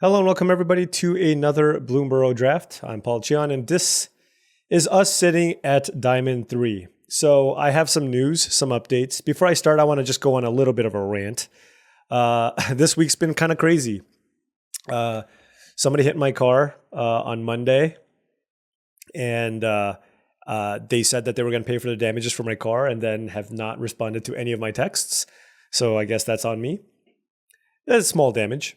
Hello and welcome everybody to another Bloomburrow draft. I'm Paul Cheon and this is us sitting at Diamond 3. So I have some news, some updates. Before I start, I want to just go on a little bit of a rant. This week's been kind of crazy. Somebody hit my car on Monday and they said that they were going to pay for the damages for my car and then have not responded to any of my texts. So I guess that's on me. That's small damage.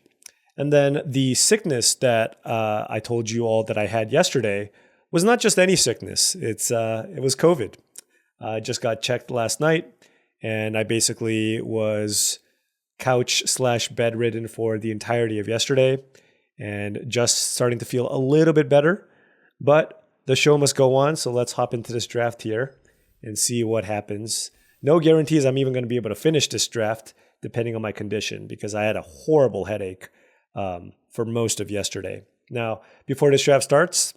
And then the sickness that I told you all that I had yesterday was not just any sickness. It was COVID. I just got checked last night, and I basically was couch/bedridden for the entirety of yesterday, and just starting to feel a little bit better. But the show must go on, so let's hop into this draft here and see what happens. No guarantees I'm even going to be able to finish this draft, depending on my condition, because I had a horrible headache for most of yesterday. Now, before this draft starts,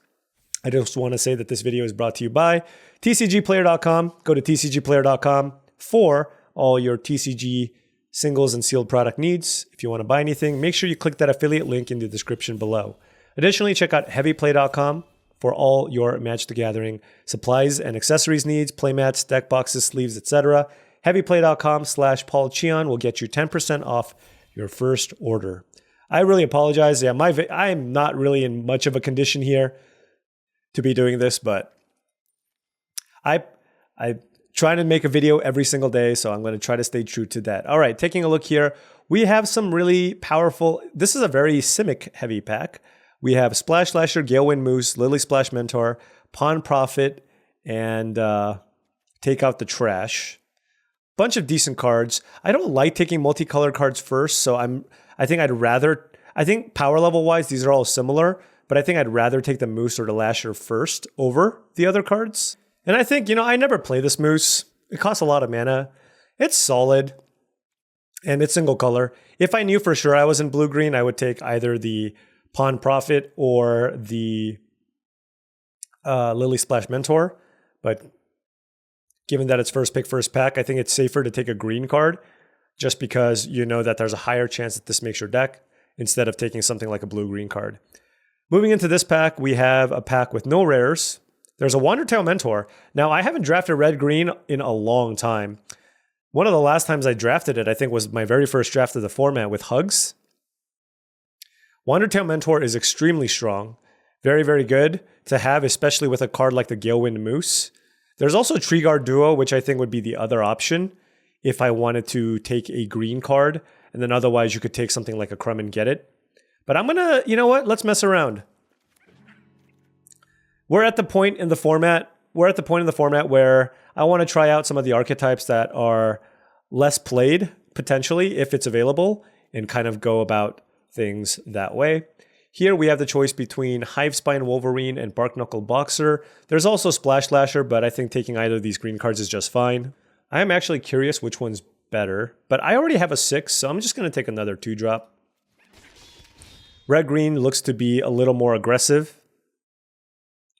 I just want to say that this video is brought to you by tcgplayer.com. Go to tcgplayer.com for all your TCG singles and sealed product needs. If you want to buy anything, make sure you click that affiliate link in the description below. Additionally, check out heavyplay.com for all your Magic the Gathering supplies and accessories needs, playmats, deck boxes, sleeves, etc. heavyplay.com/paulcheon will get you 10% off your first order. I really apologize. Yeah, I'm not really in much of a condition here to be doing this, but I try to make a video every single day, so I'm going to try to stay true to that. All right, taking a look here, we have some really powerful. This is a very Simic heavy pack. We have Splash Slasher, Galewind Moose, Lily Splash Mentor, Pawn Prophet, and Take Out the Trash. Bunch of decent cards. I don't like taking multicolored cards first, so I think power level wise, these are all similar, but I think I'd rather take the Moose or the Lasher first over the other cards. And I think, I never play this Moose. It costs a lot of mana. It's solid and it's single color. If I knew for sure I was in blue-green, I would take either the Pawn Prophet or the Lily Splash Mentor. But given that it's first pick, first pack, I think it's safer to take a green card just because you know that there's a higher chance that this makes your deck instead of taking something like a blue-green card. Moving into this pack, we have a pack with no rares. There's a Wandertail Mentor. Now, I haven't drafted red-green in a long time. One of the last times I drafted it, I think, was my very first draft of the format with Hugs. Wandertail Mentor is extremely strong. Very, very good to have, especially with a card like the Galewind Moose. There's also Tree Guard Duo, which I think would be the other option if I wanted to take a green card, and then otherwise you could take something like a Crumb and get it. But I'm gonna, you know what? Let's mess around. We're at the point in the format where I want to try out some of the archetypes that are less played, potentially, if it's available, and kind of go about things that way. Here we have the choice between Hivespine Wolverine and Barknuckle Boxer. There's also Splash Slasher, but I think taking either of these green cards is just fine. I am actually curious which one's better, but I already have a 6, so I'm just going to take another 2-drop. Red-green looks to be a little more aggressive,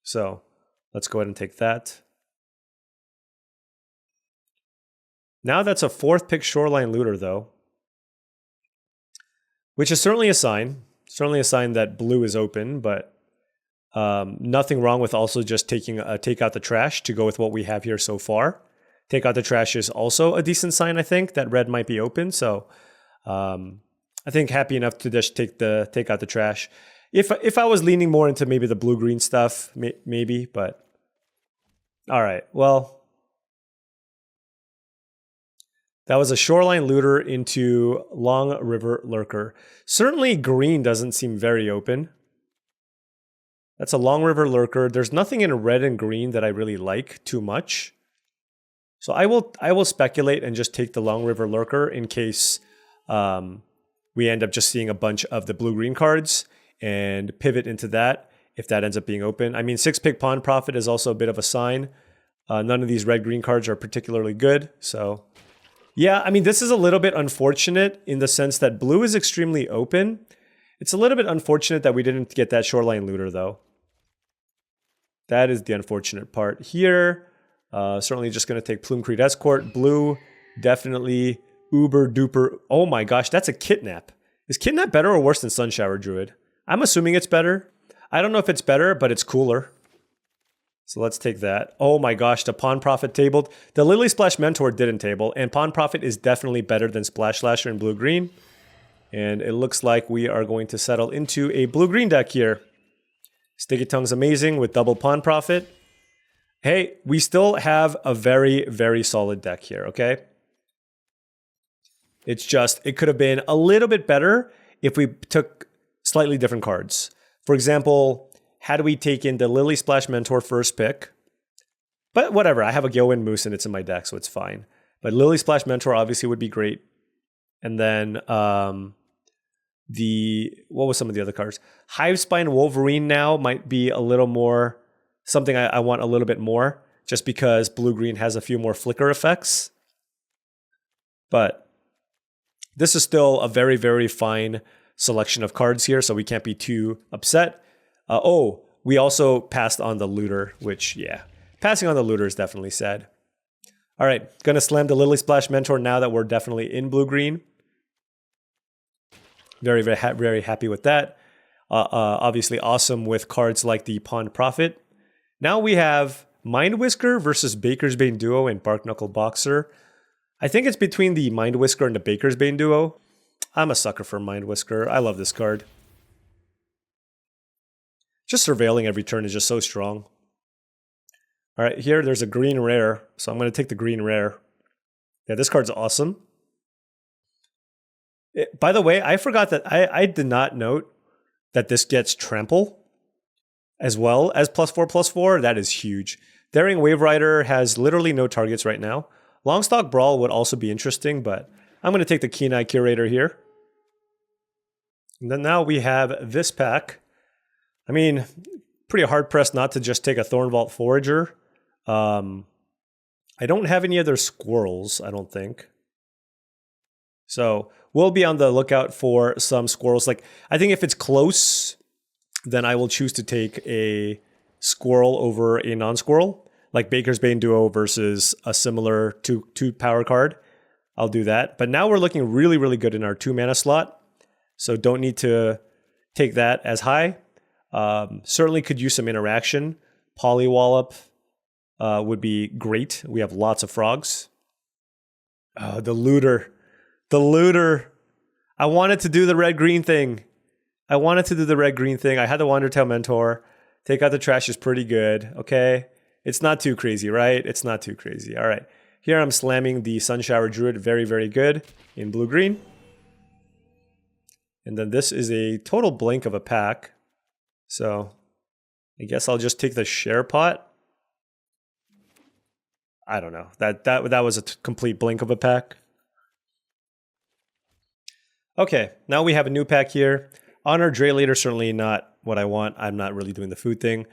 so let's go ahead and take that. Now that's a 4th pick Shoreline Looter, though, which is certainly a sign. Certainly a sign that blue is open, but nothing wrong with also just taking a Take Out the Trash to go with what we have here so far. Take Out the Trash is also a decent sign, I think, that red might be open. So I think happy enough to just take Out the Trash. If I was leaning more into maybe the blue-green stuff, maybe, but all right. Well, that was a Shoreline Looter into Long River Lurker. Certainly green doesn't seem very open. That's a Long River Lurker. There's nothing in red and green that I really like too much. So I will speculate and just take the Long River Lurker in case we end up just seeing a bunch of the blue-green cards and pivot into that if that ends up being open. I mean, 6-pick Pawn Prophet is also a bit of a sign. None of these red-green cards are particularly good. So yeah, I mean, this is a little bit unfortunate in the sense that blue is extremely open. It's a little bit unfortunate that we didn't get that Shoreline Looter, though. That is the unfortunate part here. Certainly just going to take Plume-Creed Escort. Blue, definitely uber duper. Oh my gosh, that's a Kidnap. Is Kidnap better or worse than Sunshower Druid? I'm assuming it's better. I don't know if it's better, but it's cooler. So let's take that. Oh my gosh, the Pawn Prophet tabled. The Lily Splash Mentor didn't table, and Pawn Prophet is definitely better than Splash Slasher in blue-green. And it looks like we are going to settle into a blue-green deck here. Sticky Tongue's amazing with double Pawn Prophet. Hey, we still have a very, very solid deck here, okay? It's just, it could have been a little bit better if we took slightly different cards. For example, had we taken the Lily Splash Mentor first pick, but whatever, I have a Gyoen Moose and it's in my deck, so it's fine. But Lily Splash Mentor obviously would be great. And then what was some of the other cards? Hivespine Wolverine now might be a little more, something I want a little bit more, just because blue-green has a few more flicker effects. But this is still a very, very fine selection of cards here, so we can't be too upset. We also passed on the Looter, which, yeah, passing on the Looter is definitely sad. All right, gonna slam the Lily Splash Mentor now that we're definitely in blue-green. Very, very happy with that. Obviously awesome with cards like the Pawn Prophet. Now we have Mind Whisker versus Baker's Bane Duo and Bark Knuckle Boxer. I think it's between the Mind Whisker and the Baker's Bane Duo. I'm a sucker for Mind Whisker. I love this card. Just surveilling every turn is just so strong. All right, here there's a green rare, so I'm going to take the green rare. Yeah, this card's awesome. By the way, I forgot that I did not note that this gets Trample as well as +4/+4. That is huge. Daring Wave Rider has literally no targets right now. Longstalk Brawl would also be interesting, but I'm going to take the Keen Eye Curator here. And then now we have this pack. I mean, pretty hard-pressed not to just take a Thornvault Forager. I don't have any other squirrels, I don't think. So we'll be on the lookout for some squirrels. Like, I think if it's close, then I will choose to take a squirrel over a non-squirrel. Like Baker's Bane Duo versus a similar two power card. I'll do that. But now we're looking really, really good in our 2-mana slot. So don't need to take that as high. Certainly could use some interaction. Polywallop would be great. We have lots of frogs. The Looter. The Looter. I wanted to do the red-green thing. I had the Wandertail Mentor. Take out the trash is pretty good. Okay. It's not too crazy, right? It's not too crazy. All right. Here I'm slamming the Sunshower Druid. Very, very good in blue-green. And then this is a total blank of a pack. So I guess I'll just take the Share Pot. I don't know. That was a complete blink of a pack. Okay, now we have a new pack here. Honor Dray Leader, certainly not what I want. I'm not really doing the food thing.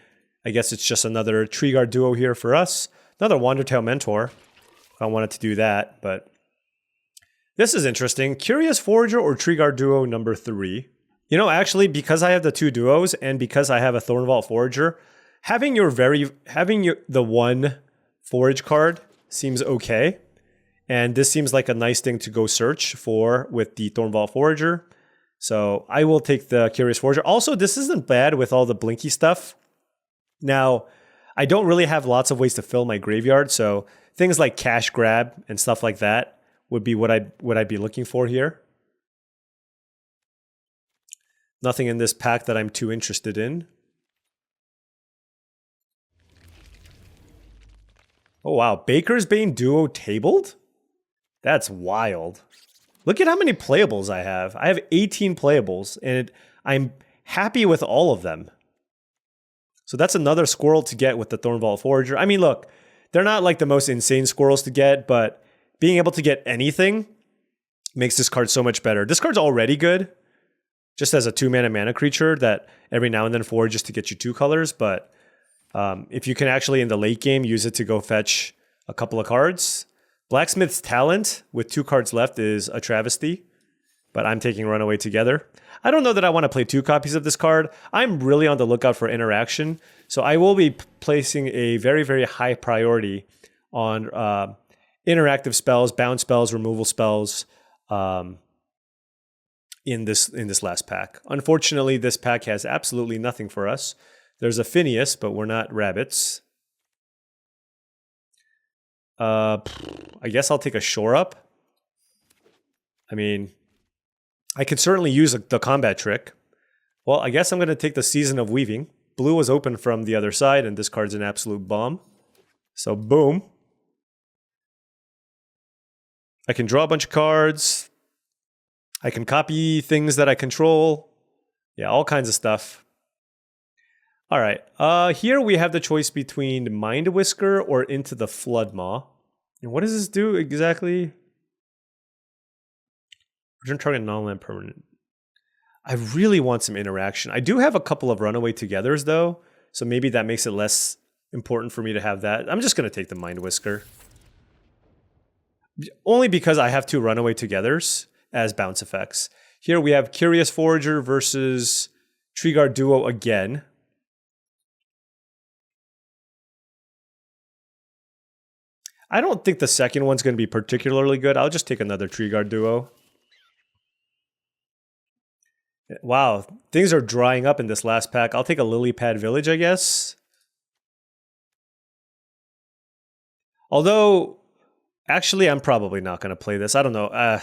I guess it's just another Tree Guard Duo here for us. Another Wandertail Mentor. I wanted to do that, but this is interesting. Curious Forager or Tree Guard Duo number 3. You know, actually, because I have the 2 duos and because I have a Thornvault Forager, having the one forage card seems okay. And this seems like a nice thing to go search for with the Thornvault Forager. So I will take the Curious Forager. Also, this isn't bad with all the blinky stuff. Now, I don't really have lots of ways to fill my graveyard, so things like Cash Grab and stuff like that would be what I'd be looking for here. Nothing in this pack that I'm too interested in. Oh wow, Baker's Bane Duo tabled? That's wild. Look at how many playables I have. I have 18 playables, and I'm happy with all of them. So that's another squirrel to get with the Thornvault Forager. I mean, look, they're not like the most insane squirrels to get, but being able to get anything makes this card so much better. This card's already good, just as a 2-mana mana creature that every now and then forages to get you 2 colors, but if you can actually, in the late game, use it to go fetch a couple of cards. Blacksmith's Talent with 2 cards left is a travesty, but I'm taking Runaway Together. I don't know that I want to play 2 copies of this card. I'm really on the lookout for interaction, so I will be placing a very, very high priority on interactive spells, bound spells, removal spells, in this last pack. Unfortunately, this pack has absolutely nothing for us. There's a Phineas, but we're not rabbits. I guess I'll take a shore up. I mean, I could certainly use the combat trick. Well, I guess I'm going to take the Season of Weaving. Blue was open from the other side, and this card's an absolute bomb. So, boom. I can draw a bunch of cards. I can copy things that I control. Yeah, all kinds of stuff. All right. Here we have the choice between Mind Whisker or Into the Floodmaw. And what does this do exactly? Return target non-land permanent. I really want some interaction. I do have a couple of Runaway Togethers, though, so maybe that makes it less important for me to have that. I'm just going to take the Mind Whisker. Only because I have 2 Runaway Togethers as bounce effects. Here we have Curious Forager versus Treeguard Duo again. I don't think the second one's going to be particularly good. I'll just take another Treeguard Duo. Wow, things are drying up in this last pack. I'll take a Lily Pad Village, I guess. Although, actually, I'm probably not going to play this. I don't know.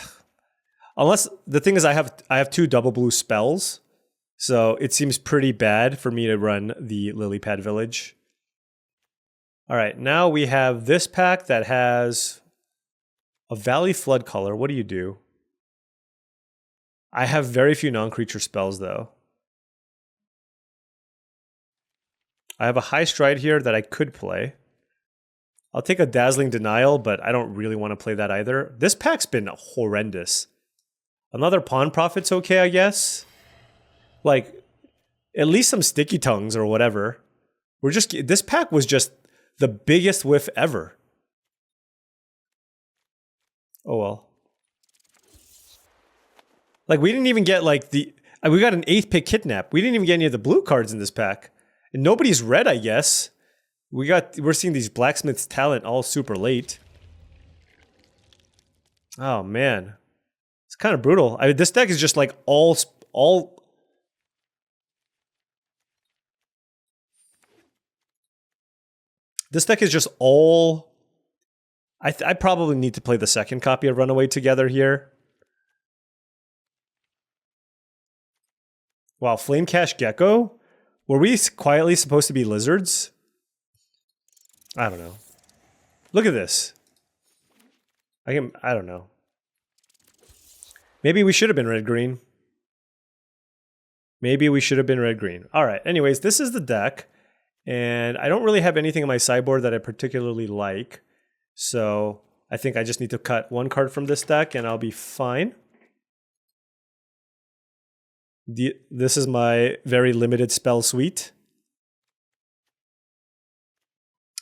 Unless, the thing is I have 2 double blue spells. So it seems pretty bad for me to run the Lily Pad Village. All right, now we have this pack that has a Valley Flood color. What do you do? I have very few non-creature spells, though. I have a High Stride here that I could play. I'll take a Dazzling Denial, but I don't really want to play that either. This pack's been horrendous. Another Pawn Prophet's okay, I guess. Like, at least some Sticky Tongues or whatever. This pack was just the biggest whiff ever. Oh well. Like, we didn't even get like we got an 8th pick Kidnap. We didn't even get any of the blue cards in this pack. And nobody's red, I guess. We're seeing these Blacksmith's Talent all super late. Oh man. It's kind of brutal. I mean, this deck is just like all this deck is just all I probably need to play the second copy of Runaway Together here. Wow, Flamecash Gecko? Were we quietly supposed to be lizards? I don't know. Look at this. I don't know. Maybe we should have been red-green. Maybe we should have been red-green. All right, anyways, this is the deck. And I don't really have anything on my sideboard that I particularly like. So I think I just need to cut 1 card from this deck and I'll be fine. This is my very limited spell suite.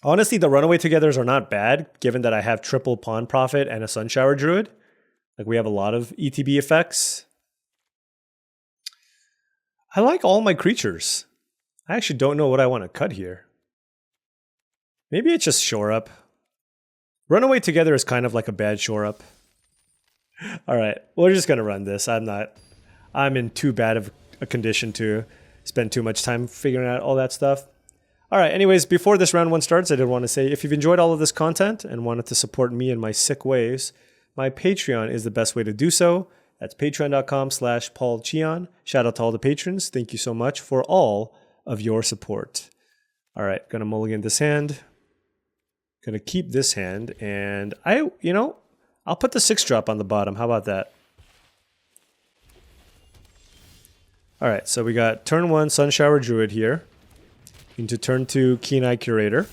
Honestly, the Runaway Togethers are not bad, given that I have triple Pawn Prophet and a Sunshower Druid. Like, we have a lot of ETB effects. I like all my creatures. I actually don't know what I want to cut here. Maybe it's just Shore Up. Runaway Together is kind of like a bad Shore Up. Alright, we're just going to run this. I'm in too bad of a condition to spend too much time figuring out all that stuff. Alright, anyways, before this round 1 starts, I did want to say, if you've enjoyed all of this content and wanted to support me in my sick ways, my Patreon is the best way to do so. That's patreon.com/paulcheon. Shout out to all the patrons. Thank you so much for all of your support. Alright, gonna mulligan this hand. Gonna keep this hand, and I'll put the 6-drop on the bottom. How about that? Alright, so we got turn 1 Sunshower Druid here. Into turn 2 Keen-Eye Curator.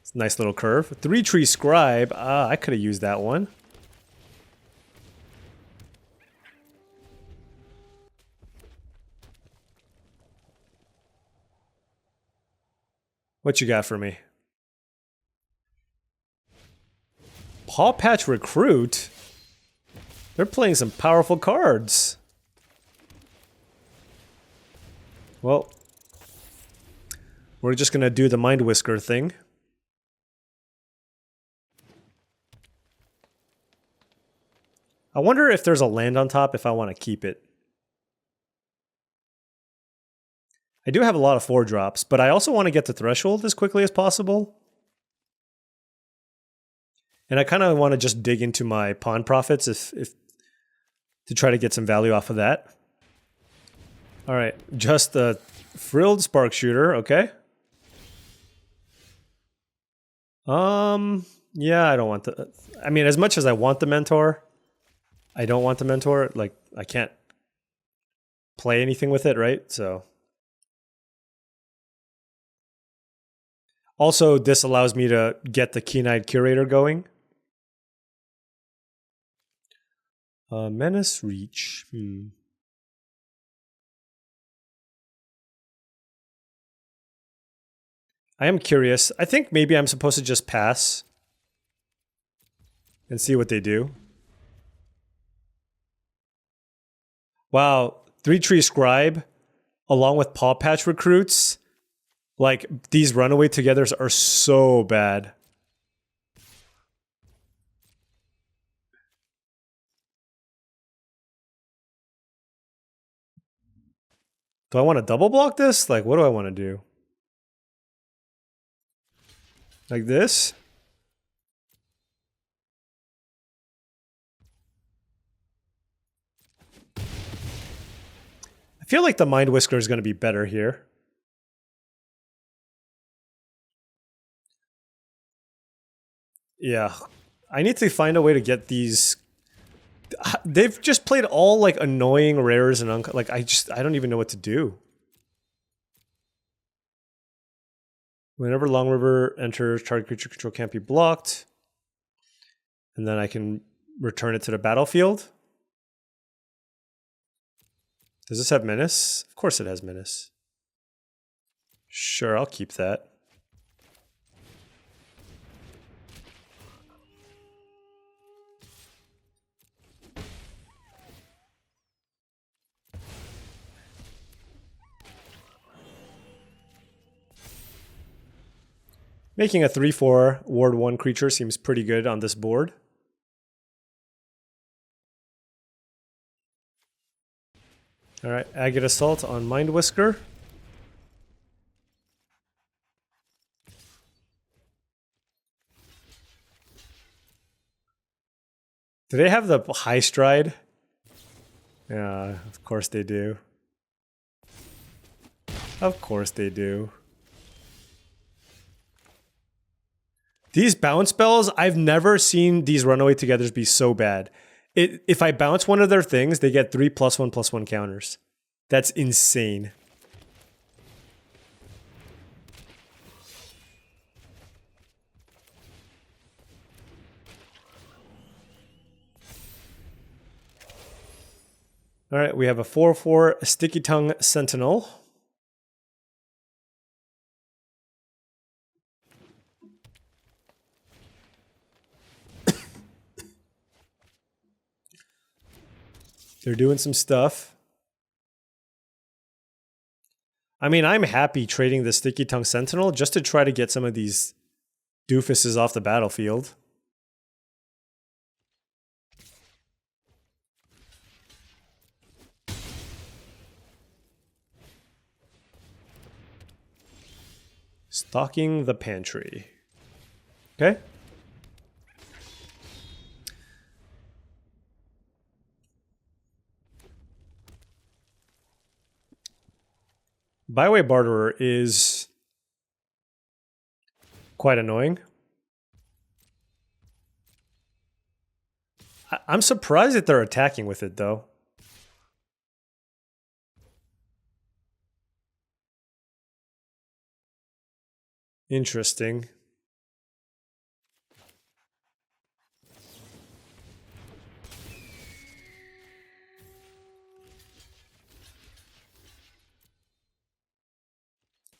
It's a nice little curve. 3-Tree Scribe. I could have used that one. What you got for me? Paw Patch Recruit? They're playing some powerful cards. Well, we're just going to do the Mind Whisker thing. I wonder if there's a land on top if I want to keep it. I do have a lot of 4-drops, but I also want to get to Threshold as quickly as possible. And I kind of want to just dig into my pawn profits if to try to get some value off of that. All right, just the frilled spark shooter, okay. Yeah, I don't want the... I mean, as much as I want the mentor, I don't want the mentor. Like, I can't play anything with it, right? So... Also, this allows me to get the Keen-Eyed Curator going. Menace Reach. I am curious. I think maybe I'm supposed to just pass and see what they do. Wow, 3-Tree Scribe along with Paw Patch Recruits. Like, these runaway togethers are so bad. Do I want to double block this? Like, what do I want to do? Like this? I feel like the Mind Whisker is going to be better here. Yeah. I need to find a way to get these... They've just played all, like, annoying rares and... Like, I don't even know what to do. Whenever Long River enters, target creature control can't be blocked. And then I can return it to the battlefield. Does this have Menace? Of course it has Menace. Sure, I'll keep that. Making a 3/4 Ward 1 creature seems pretty good on this board. Alright, Agate Assault on Mind Whisker. Do they have the High Stride? Yeah, of course they do. Of course they do. These bounce spells, I've never seen these runaway togethers be so bad. If I bounce one of their things, they get 3+1/+1 counters. That's insane. All right, we have a 4/4 Sticky Tongue Sentinel. They're doing some stuff. I mean, I'm happy trading the Sticky Tongue Sentinel just to try to get some of these doofuses off the battlefield. Stocking the pantry. Okay. Byway Barterer is quite annoying. I'm surprised that they're attacking with it, though. Interesting.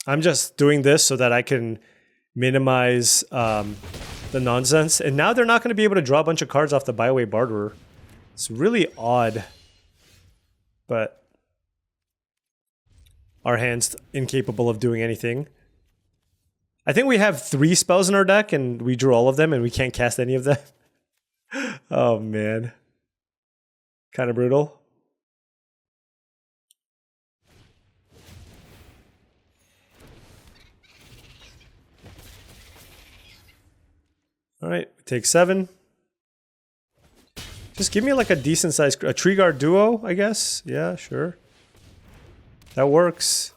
I'm just doing this so that I can minimize the nonsense. And now they're not going to be able to draw a bunch of cards off the Byway Barterer. It's really odd. But our hand's incapable of doing anything. I think we have 3 spells in our deck and we drew all of them and we can't cast any of them. Oh, man. Kind of brutal. All right, take 7. Just give me like a decent sized a tree guard duo, I guess. Yeah, sure. That works.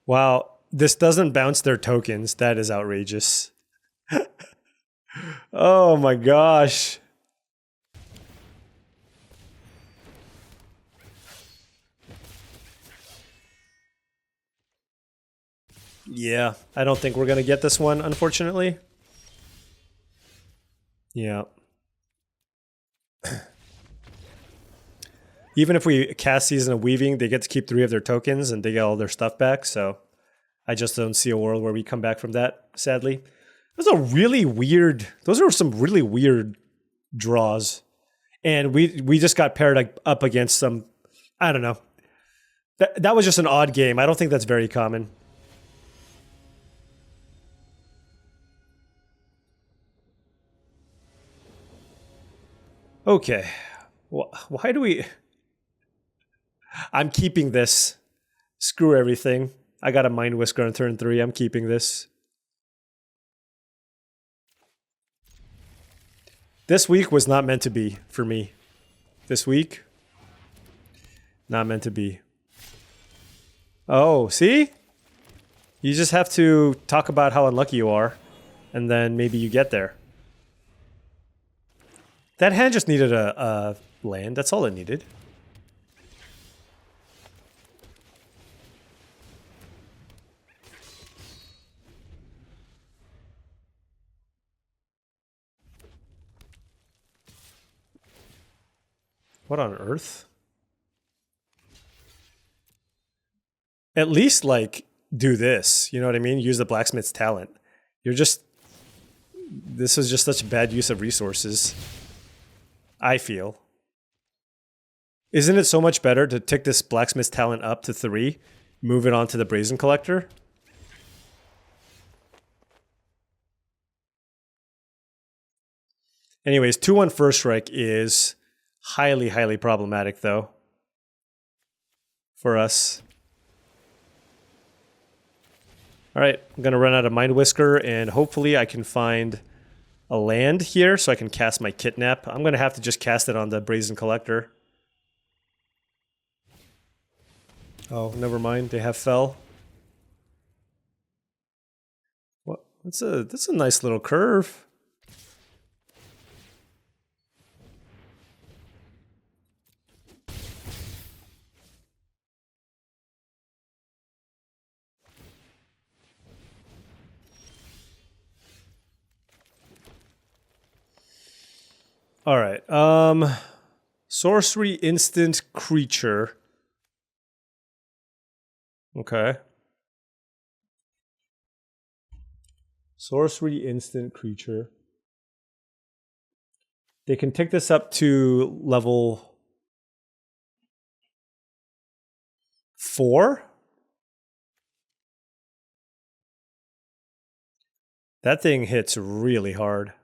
Wow, this doesn't bounce their tokens. That is outrageous. Oh my gosh. Yeah, I don't think we're going to get this one, unfortunately. Yeah. Even if we cast Season of Weaving, they get to keep 3 of their tokens and they get all their stuff back, so I just don't see a world where we come back from that, sadly. Those are some really weird draws. And we just got paired up against some, I don't know. That was just an odd game. I don't think that's very common. Okay. Why do we... I'm keeping this. Screw everything. I got a Mind Whisker on turn 3. I'm keeping this. This week was not meant to be for me. This week, not meant to be. Oh, see? You just have to talk about how unlucky you are, and then maybe you get there. That hand just needed a land. That's all it needed. What on earth? At least, like, do this. You know what I mean? Use the blacksmith's talent. This was just such bad use of resources. I feel. Isn't it so much better to tick this blacksmith's talent up to 3, move it on to the brazen collector? Anyways, 2-1 first strike is highly, highly problematic, though, for us. All right, I'm going to run out of Mind Whisker, and hopefully I can find a land here so I can cast my Kidnap. I'm going to have to just cast it on the Brazen Collector. Oh, never mind. They have Fell. What? That's a nice little curve. All right. Sorcery instant creature. Okay. Sorcery instant creature. They can take this up to level 4. That thing hits really hard.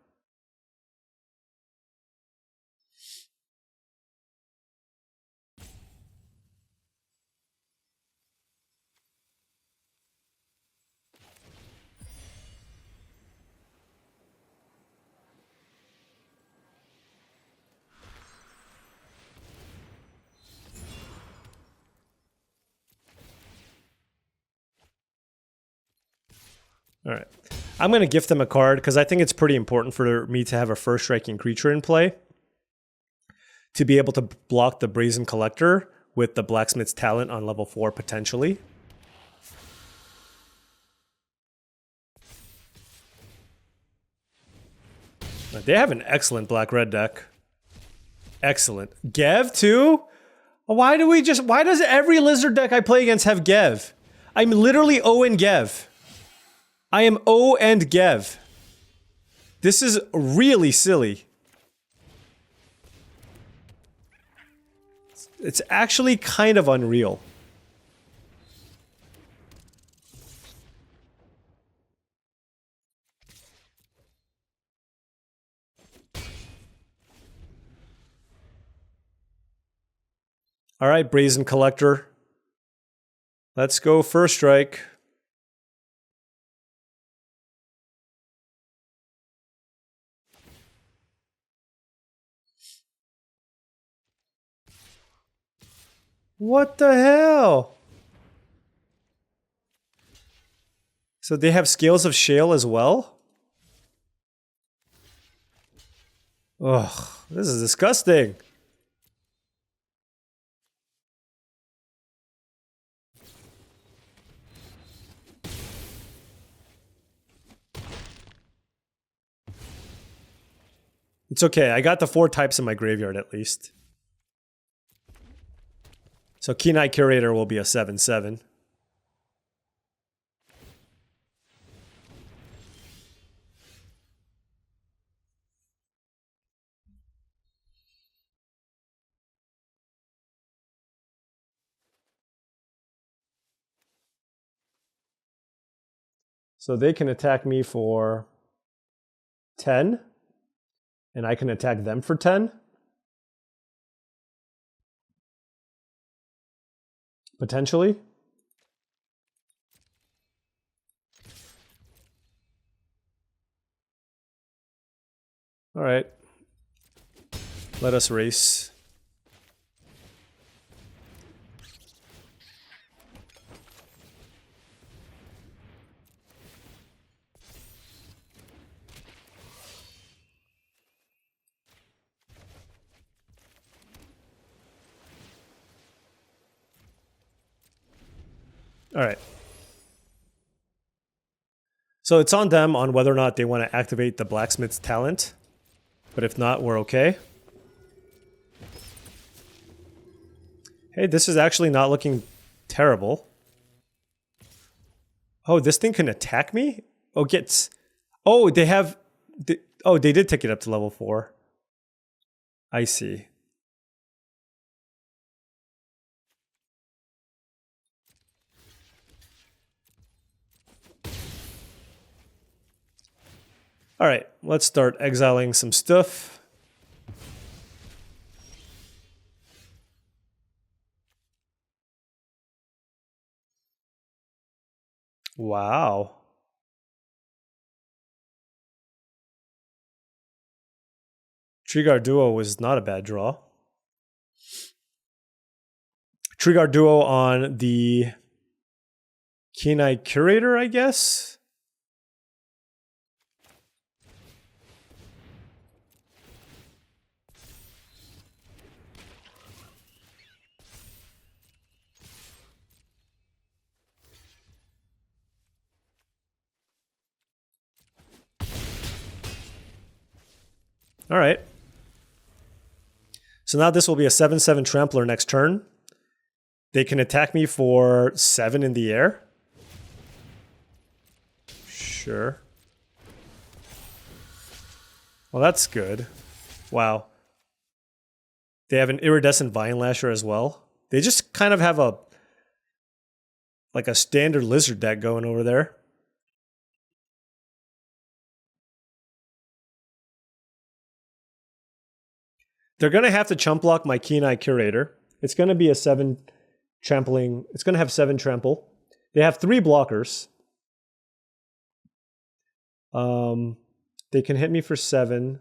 All right. I'm going to gift them a card because I think it's pretty important for me to have a first striking creature in play to be able to block the Brazen Collector with the Blacksmith's Talent on level 4 potentially. They have an excellent black-red deck. Excellent. Gev too? Why does every lizard deck I play against have Gev? I'm literally 0 in Gev. I am O and Gev. This is really silly. It's actually kind of unreal. All right, Brazen Collector. Let's go first strike. What the hell? So they have Scales of Shale as well? Ugh, this is disgusting. It's okay, I got the 4 types in my graveyard at least. So Keen-Eye Curator will be a 7/7. So they can attack me for 10, and I can attack them for 10. Potentially. All right. Let us race. All right. So it's on them on whether or not they want to activate the Blacksmith's talent. But if not, we're okay. Hey, this is actually not looking terrible. Oh, this thing can attack me? Oh, gets... Oh, they have... Oh, they did take it up to level 4. I see. All right, let's start exiling some stuff. Wow. Trigger Duo was not a bad draw. Trigger Duo on the Keen-Eye Curator, I guess? All right. So now this will be a 7/7 Trampler next turn. They can attack me for 7 in the air. Sure. Well, that's good. Wow. They have an Iridescent Vine Lasher as well. They just kind of have a... like a standard lizard deck going over there. They're going to have to chump block my Keen-Eye Curator. It's going to be a 7 trampling. It's going to have 7 trample. They have 3 blockers. They can hit me for 7.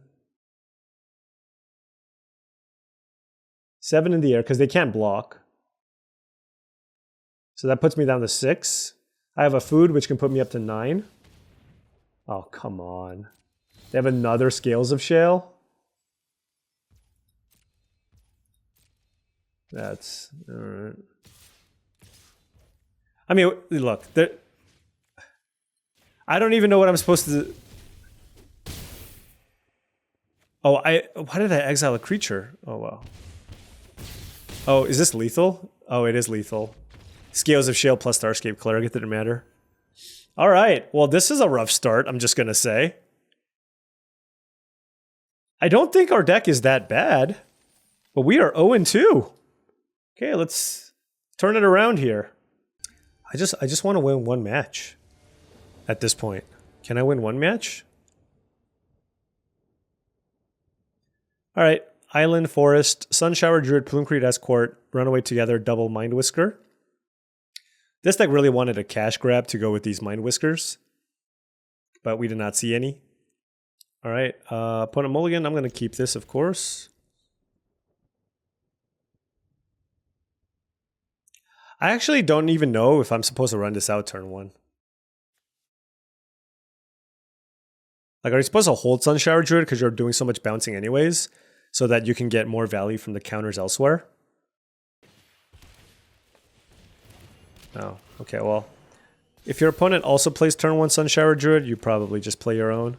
7 in the air because they can't block. So that puts me down to 6. I have a food which can put me up to 9. Oh, come on. They have another Scales of Shale. That's all right. I mean, look, I don't even know what I'm supposed to do. Oh, why did I exile a creature? Oh, wow. Oh, is this lethal? Oh, it is lethal. Scales of Shale plus Starscape Cleric, it didn't matter. All right. Well, this is a rough start, I'm just going to say. I don't think our deck is that bad, but we are 0-2. Okay, let's turn it around here. I just want to win one match at this point. Can I win one match? All right. Island, Forest, Sunshower, Druid, Plume-Creed, Escort, Runaway Together, double Mind Whisker. This deck really wanted a cash grab to go with these Mind Whiskers, but we did not see any. All right, opponent mulligan. I'm going to keep this, of course. I actually don't even know if I'm supposed to run this out turn 1. Like, are you supposed to hold Sunshower Druid because you're doing so much bouncing anyways, so that you can get more value from the counters elsewhere? Oh, okay, well, if your opponent also plays turn 1 Sunshower Druid, you probably just play your own.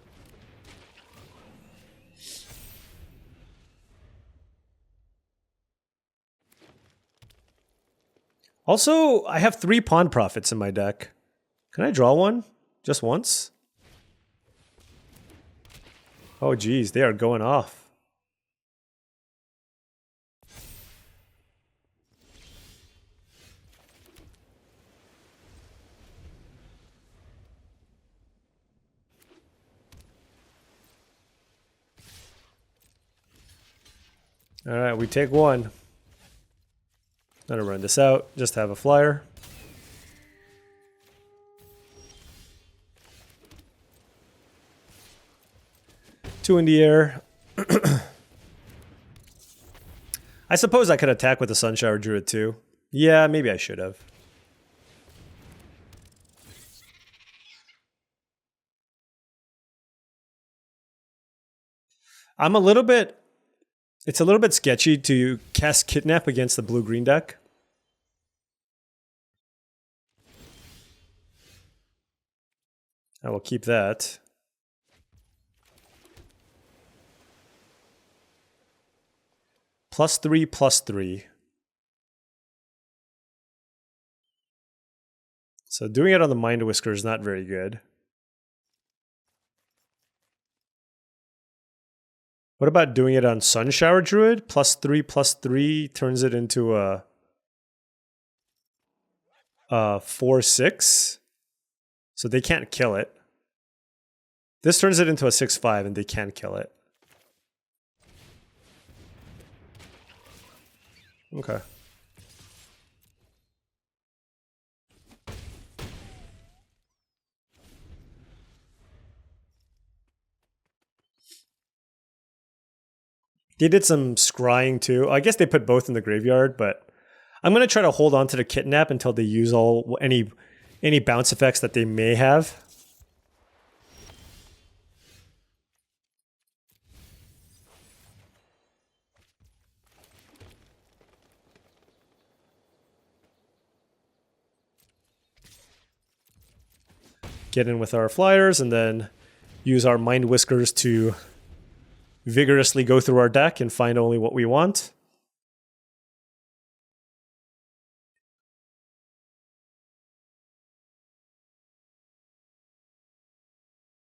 Also, I have 3 Pawn Prophets in my deck. Can I draw one? Just once? Oh geez, they are going off. All right, we take one. Gonna run this out, just have a flyer. Two in the air. I suppose I could attack with the Sunshower Druid too. Yeah, maybe I should have. It's a little bit sketchy to cast Kidnap against the blue-green deck. I will keep that. +3/+3. So doing it on the Mind Whisker is not very good. What about doing it on Sunshower Druid? +3/+3 turns it into a 4/6. So they can't kill it. This turns it into a 6/5 and they can't kill it. Okay. They did some scrying too. I guess they put both in the graveyard, but I'm going to try to hold on to the Kidnap until they use any bounce effects that they may have. Get in with our flyers and then use our Mind Whiskers to vigorously go through our deck and find only what we want.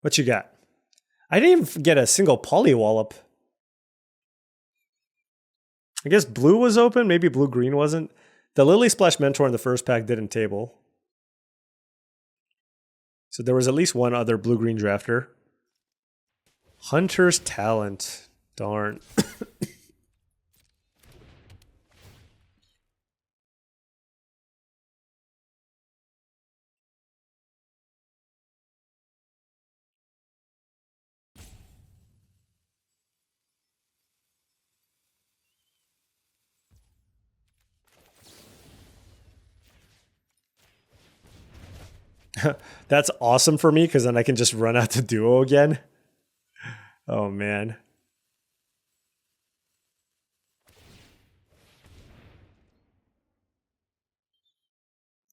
What you got? I didn't even get a single Polywallop. I guess blue was open, maybe blue-green wasn't. The Lily Splash Mentor in the first pack didn't table. So there was at least one other blue-green drafter. Hunter's Talent. Darn. That's awesome for me because then I can just run out to duo again. Oh man.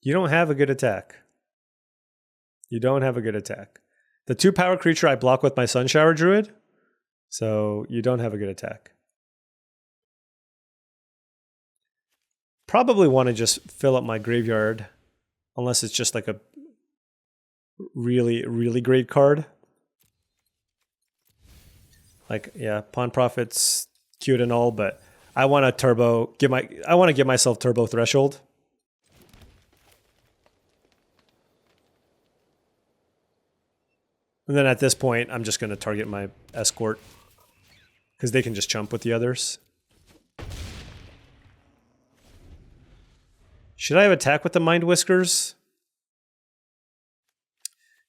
You don't have a good attack. You don't have a good attack. The 2-power creature I block with my Sunshower Druid, so you don't have a good attack. Probably want to just fill up my graveyard, unless it's just like a really, really great card. Like, yeah, Pawn Prophet's cute and all, but I want to give myself turbo threshold. And then at this point, I'm just going to target my escort because they can just chump with the others. Should I have attack with the Mind Whiskers?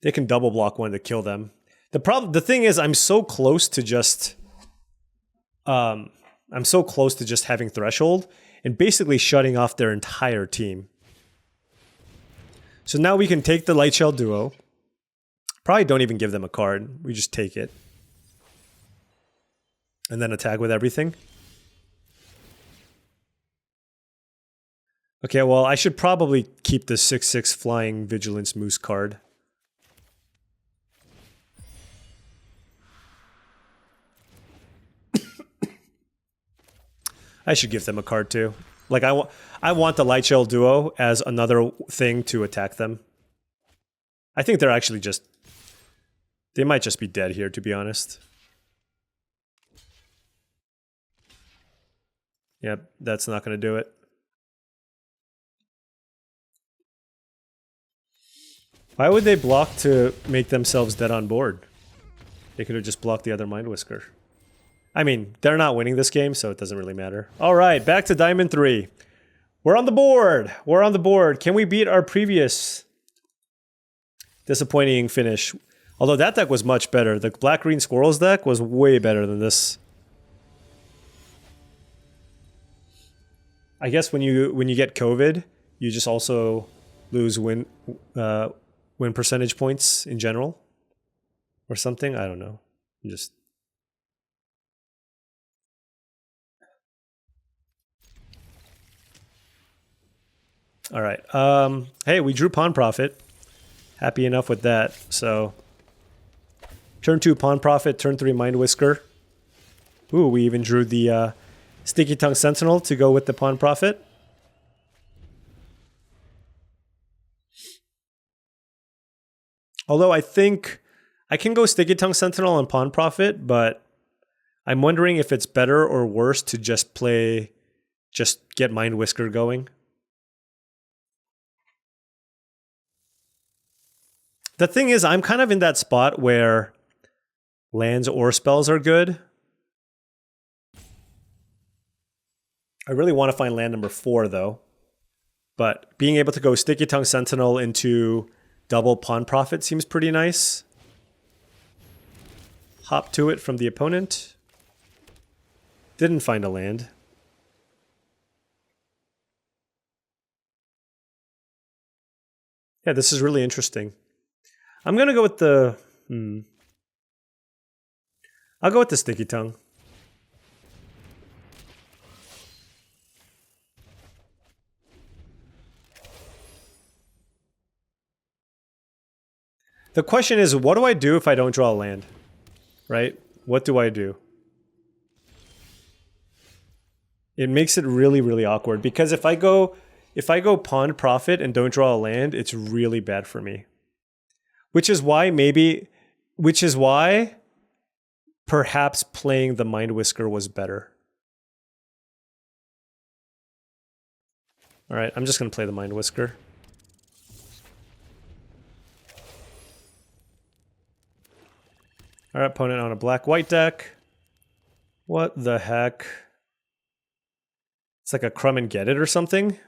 They can double block one to kill them. The thing is, I'm so close to just having threshold and basically shutting off their entire team. So now we can take the Light Shell Duo. Probably don't even give them a card. We just take it. And then attack with everything. Okay, well, I should probably keep the 6/6 Flying Vigilance Moose card. I should give them a card too. Like, I want the Light Shell Duo as another thing to attack them. I think they're actually just... They might just be dead here, to be honest. Yep, that's not going to do it. Why would they block to make themselves dead on board? They could have just blocked the other Mind Whisker. I mean, they're not winning this game, so it doesn't really matter. All right, back to Diamond 3. We're on the board. We're on the board. Can we beat our previous disappointing finish? Although that deck was much better. The Black-Green Squirrels deck was way better than this. I guess when you get COVID, you just also lose win percentage points in general. Or something. I don't know. Just... All right. Hey, we drew Pawn Prophet. Happy enough with that. So, turn 2 Pawn Prophet, turn 3 Mind Whisker. Ooh, we even drew the Sticky Tongue Sentinel to go with the Pawn Prophet. Although I think I can go Sticky Tongue Sentinel and Pawn Prophet, but I'm wondering if it's better or worse to just get Mind Whisker going. The thing is, I'm kind of in that spot where lands or spells are good. I really want to find land number 4, though. But being able to go Sticky Tongue Sentinel into double Pawn Prophet seems pretty nice. Hop to it from the opponent. Didn't find a land. Yeah, this is really interesting. I'm going to go with the... I'll go with the Sticky Tongue. The question is, what do I do if I don't draw a land? Right? What do I do? It makes it really, really awkward because if I go Pawn Prophet and don't draw a land, it's really bad for me. Which is why perhaps playing the Mind Whisker was better. All right, I'm just going to play the Mind Whisker. All right, opponent on a black-white deck. What the heck? It's like a Crumb and Get It or something.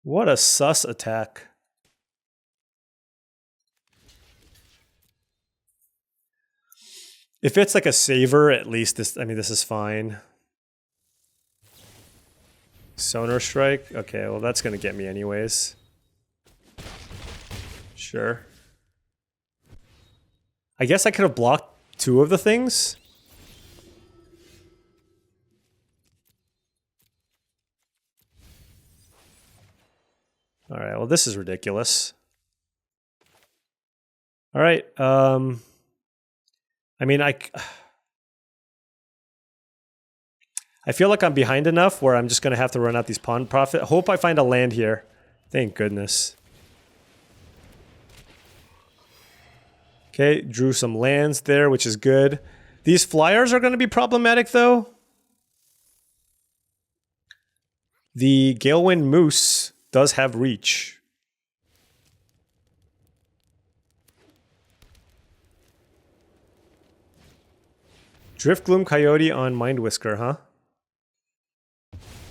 What a sus attack. If it's like a saver, at least this is fine. Sonar Strike? Okay, well that's gonna get me anyways. Sure. I guess I could have blocked 2 of the things. All right, well this is ridiculous. All right, I mean, I I feel like I'm behind enough where I'm just going to have to run out these pawn profit. Hope I find a land here. Thank goodness. Okay, drew some lands there, which is good. These flyers are going to be problematic, though. The Galewind Moose does have reach. Driftgloom Coyote on Mindwhisker, huh?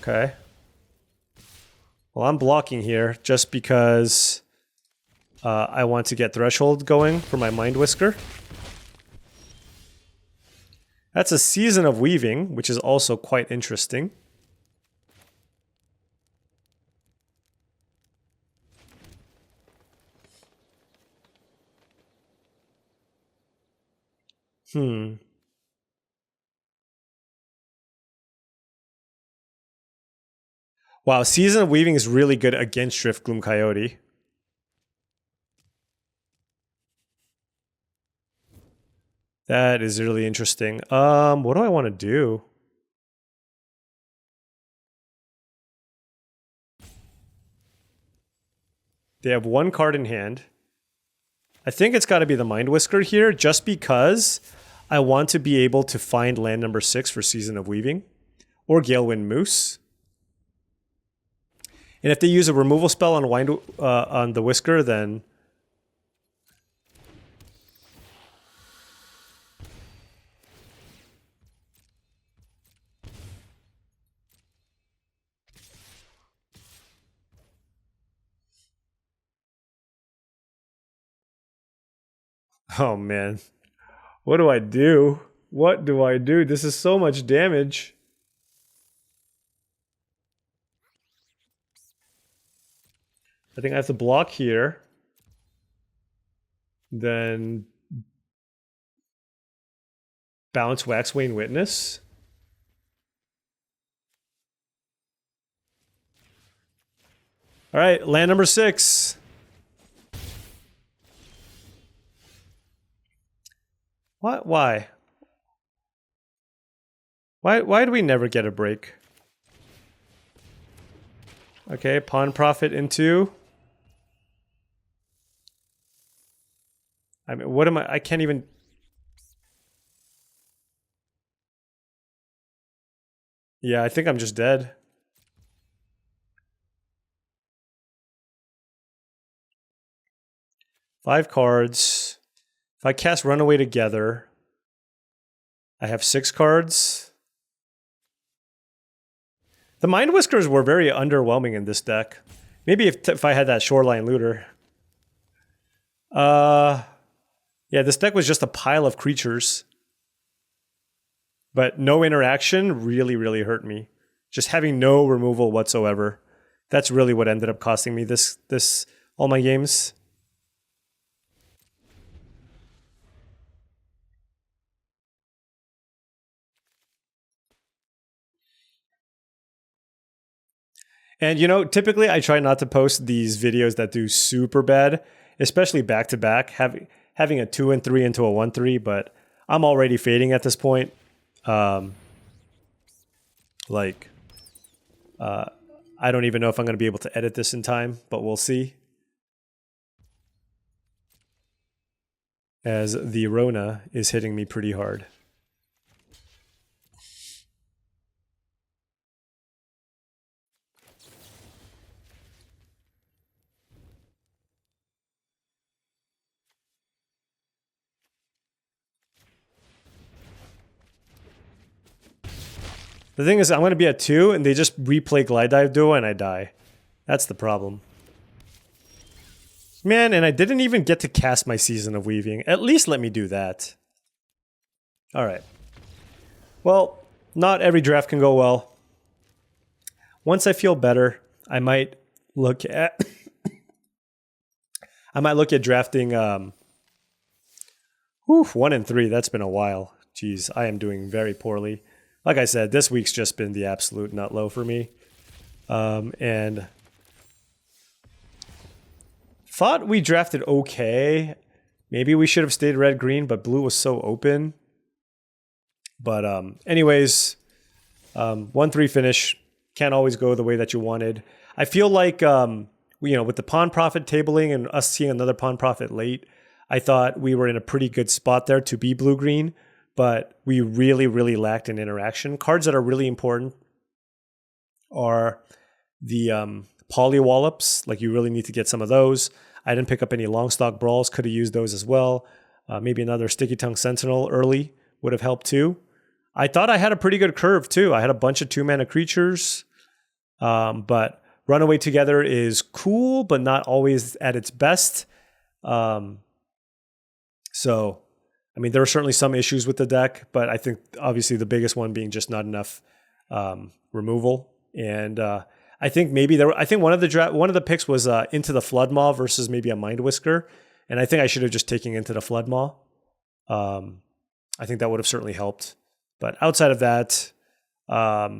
Okay. Well, I'm blocking here just because I want to get Threshold going for my Mindwhisker. That's a Season of Weaving, which is also quite interesting. Wow, Season of Weaving is really good against Driftgloom Coyote. That is really interesting. What do I want to do? They have one card in hand. I think it's got to be the Mindwhisker here, just because I want to be able to find land number 6 for Season of Weaving, or Galewind Moose. And if they use a removal spell on the Whisker, then oh man. What do I do? What do I do? This is so much damage. I think I have to block here. Then bounce Waxwing Witness. All right, land number 6. What? Why? Why do we never get a break? Okay, pawn profit into. I mean, what am I can't even. Yeah, I think I'm just dead. Five cards. If I cast Runaway Together, I have 6 cards. The Mindwhiskers were very underwhelming in this deck. Maybe if I had that Shoreline Looter. Yeah, this deck was just a pile of creatures. But no interaction really, really hurt me. Just having no removal whatsoever. That's really what ended up costing me this all my games. And you know, typically I try not to post these videos that do super bad, especially back to back, having a 2-3 into a 1-3, but I'm already fading at this point. I don't even know if I'm going to be able to edit this in time, but we'll see. As the Rona is hitting me pretty hard. The thing is, I'm going to be at 2, and they just replay Glide Dive Duo, and I die. That's the problem. Man, and I didn't even get to cast my Season of Weaving. At least let me do that. Alright. Well, not every draft can go well. Once I feel better, I might look at... I might look at drafting... 1 and 3. That's been a while. Jeez, I am doing very poorly. Like I said, this week's just been the absolute nut low for me. And thought we drafted okay. Maybe we should have stayed red-green, but blue was so open. But anyways, 1-3 finish. Can't always go the way that you wanted. I feel like, with the pawn profit tabling and us seeing another pawn profit late, I thought we were in a pretty good spot there to be blue-green, but we really, really lacked in interaction. Cards that are really important are the polywallops. Like, you really need to get some of those. I didn't pick up any long stock brawls. Could have used those as well. Maybe another Sticky Tongue Sentinel early would have helped too. I thought I had a pretty good curve too. I had a bunch of 2-mana creatures, but Runaway Together is cool, but not always at its best. So, I mean, there are certainly some issues with the deck, but I think obviously the biggest one being just not enough removal. And I think maybe I think one of the picks was Into the Flood Maw versus maybe a Mind Whisker, and I think I should have just taken Into the Flood Maw. I think that would have certainly helped. But outside of that, I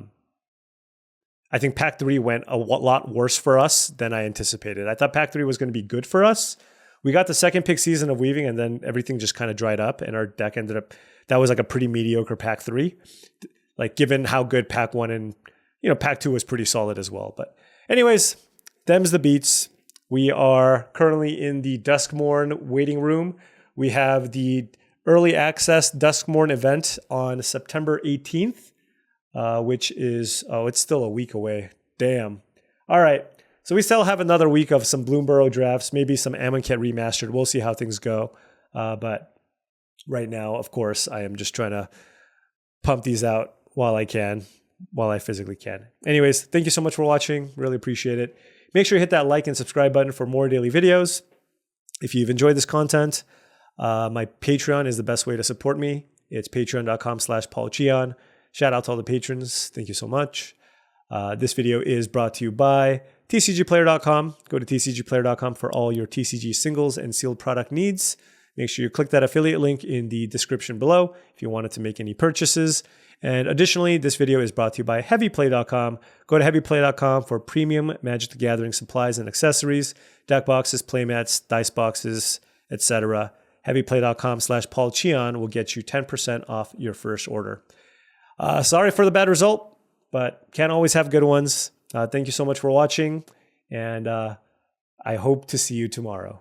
think Pack 3 went a lot worse for us than I anticipated. I thought Pack 3 was going to be good for us. We got the second pick Season of Weaving, and then everything just kind of dried up, and our deck ended up, that was like a pretty mediocre Pack 3. Like, given how good Pack 1 and, Pack 2 was pretty solid as well. But anyways, them's the beats. We are currently in the Duskmorn waiting room. We have the early access Duskmorn event on September 18th, which is, it's still a week away. Damn. All right. So we still have another week of some Bloomburrow drafts, maybe some Amonkhet Remastered. We'll see how things go. But right now, of course, I am just trying to pump these out while I physically can. Anyways, thank you so much for watching. Really appreciate it. Make sure you hit that like and subscribe button for more daily videos. If you've enjoyed this content, my Patreon is the best way to support me. It's patreon.com/paulcheon. Shout out to all the patrons. Thank you so much. This video is brought to you by tcgplayer.com. Go to tcgplayer.com for all your TCG singles and sealed product needs. Make sure you click that affiliate link in the description below if you wanted to make any purchases. And additionally, this video is brought to you by heavyplay.com. Go to heavyplay.com for premium Magic the Gathering supplies and accessories, deck boxes, playmats, dice boxes, etc. Heavyplay.com/paulcheon will get you 10% off your first order. Sorry for the bad result, but can't always have good ones. Thank you so much for watching, and I hope to see you tomorrow.